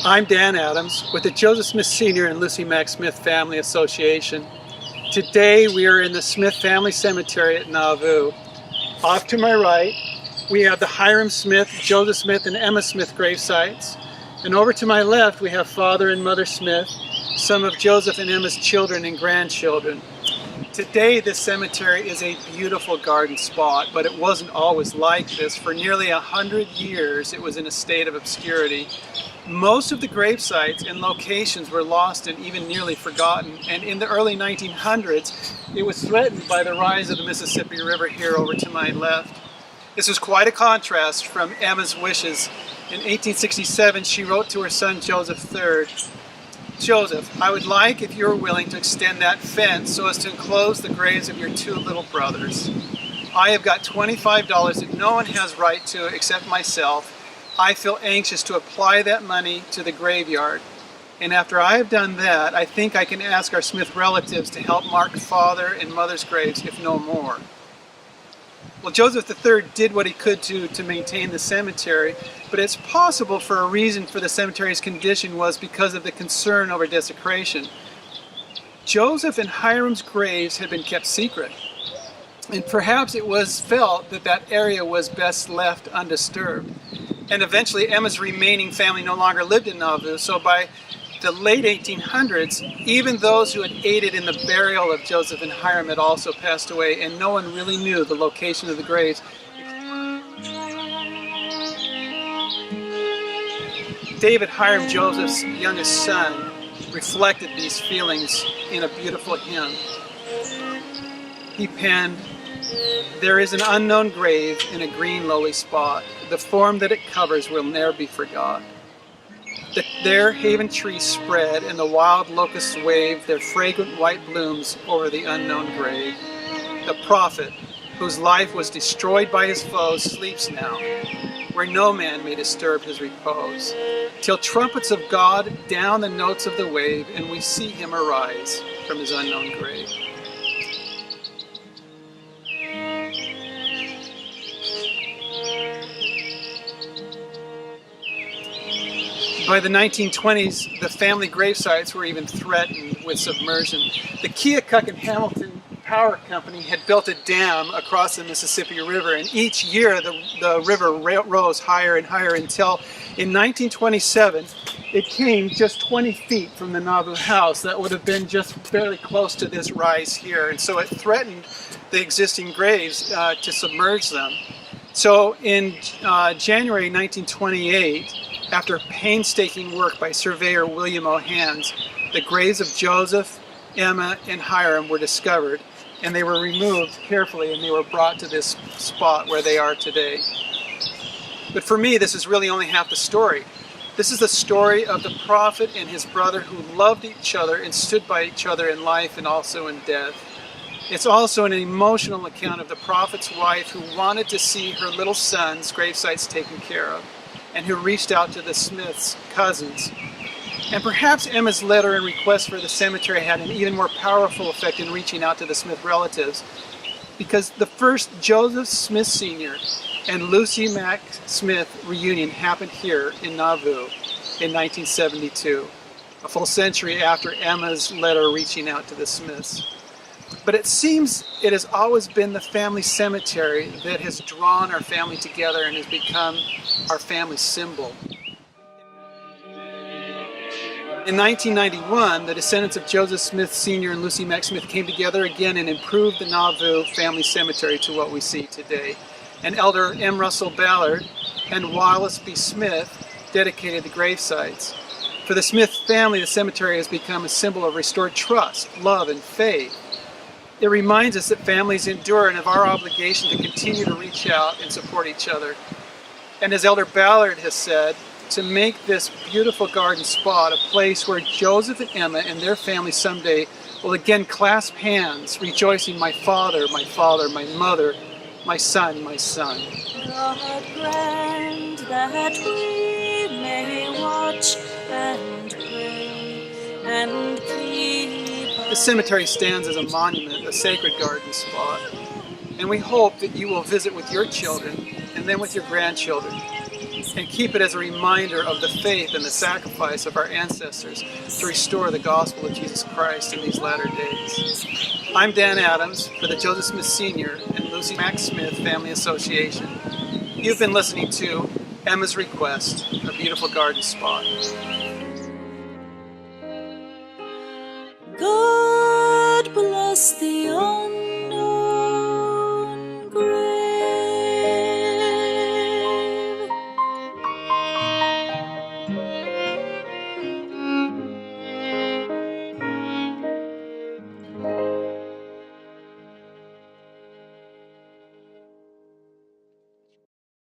I'm Dan Adams with the Joseph Smith Sr. and Lucy Mack Smith Family Association. Today we are in the Smith Family Cemetery at Nauvoo. Off to my right we have the Hyrum Smith, Joseph Smith and Emma Smith grave sites. And over to my left we have Father and Mother Smith, some of Joseph and Emma's children and grandchildren. Today this cemetery is a beautiful garden spot, but it wasn't always like this. For nearly 100 years it was in a state of obscurity. Most of the grave sites and locations were lost and even nearly forgotten, and in the early 1900s it was threatened by the rise of the Mississippi River here over to my left. This was quite a contrast from Emma's wishes. In 1867 she wrote to her son Joseph III, "Joseph, I would like if you were willing to extend that fence so as to enclose the graves of your two little brothers. I have got $25 that no one has right to except myself. I feel anxious to apply that money to the graveyard. And after I have done that, I think I can ask our Smith relatives to help mark Father and Mother's graves, if no more." Well, Joseph III did what he could to maintain the cemetery, but it's possible for a reason for the cemetery's condition was because of the concern over desecration. Joseph and Hyrum's graves had been kept secret, and perhaps it was felt that that area was best left undisturbed. And eventually Emma's remaining family no longer lived in Nauvoo, so by the late 1800s, even those who had aided in the burial of Joseph and Hyrum had also passed away, and no one really knew the location of the graves. David Hyrum, Joseph's youngest son, reflected these feelings in a beautiful hymn. He penned, "There is an unknown grave in a green lowly spot. The form that it covers will ne'er be forgot. There haven trees spread and the wild locusts wave their fragrant white blooms over the unknown grave. The prophet, whose life was destroyed by his foes, sleeps now, where no man may disturb his repose. Till trumpets of God down the notes of the wave, and we see him arise from his unknown grave." By the 1920s, the family grave sites were even threatened with submersion. The Keokuk and Hamilton Power Company had built a dam across the Mississippi River, and each year the river rose higher and higher until in 1927 it came just 20 feet from the Nauvoo house. That would have been just barely close to this rise here, and so it threatened the existing graves to submerge them. So in January 1928, after painstaking work by surveyor William O. Hands, the graves of Joseph, Emma, and Hyrum were discovered, and they were removed carefully and they were brought to this spot where they are today. But for me, this is really only half the story. This is the story of the prophet and his brother who loved each other and stood by each other in life and also in death. It's also an emotional account of the prophet's wife who wanted to see her little son's gravesites taken care of, and who reached out to the Smiths' cousins. And perhaps Emma's letter and request for the cemetery had an even more powerful effect in reaching out to the Smith relatives, because the first Joseph Smith Sr. and Lucy Mack Smith reunion happened here in Nauvoo in 1972, a full century after Emma's letter reaching out to the Smiths. But it seems it has always been the family cemetery that has drawn our family together and has become our family symbol. In 1991, the descendants of Joseph Smith Sr. and Lucy Mack Smith came together again and improved the Nauvoo family cemetery to what we see today. And Elder M. Russell Ballard and Wallace B. Smith dedicated the grave sites. For the Smith family, the cemetery has become a symbol of restored trust, love, and faith. It reminds us that families endure and of our obligation to continue to reach out and support each other. And as Elder Ballard has said, to make this beautiful garden spot a place where Joseph and Emma and their family someday will again clasp hands, rejoicing, my father, my mother, my son, my son. God grant that we may watch and pray and keep. The cemetery stands as a monument, a sacred garden spot, and we hope that you will visit with your children and then with your grandchildren and keep it as a reminder of the faith and the sacrifice of our ancestors to restore the gospel of Jesus Christ in these latter days. I'm Dan Adams for the Joseph Smith Sr. and Lucy Mack Smith Family Association. You've been listening to Emma's Request, a beautiful garden spot. God bless thee.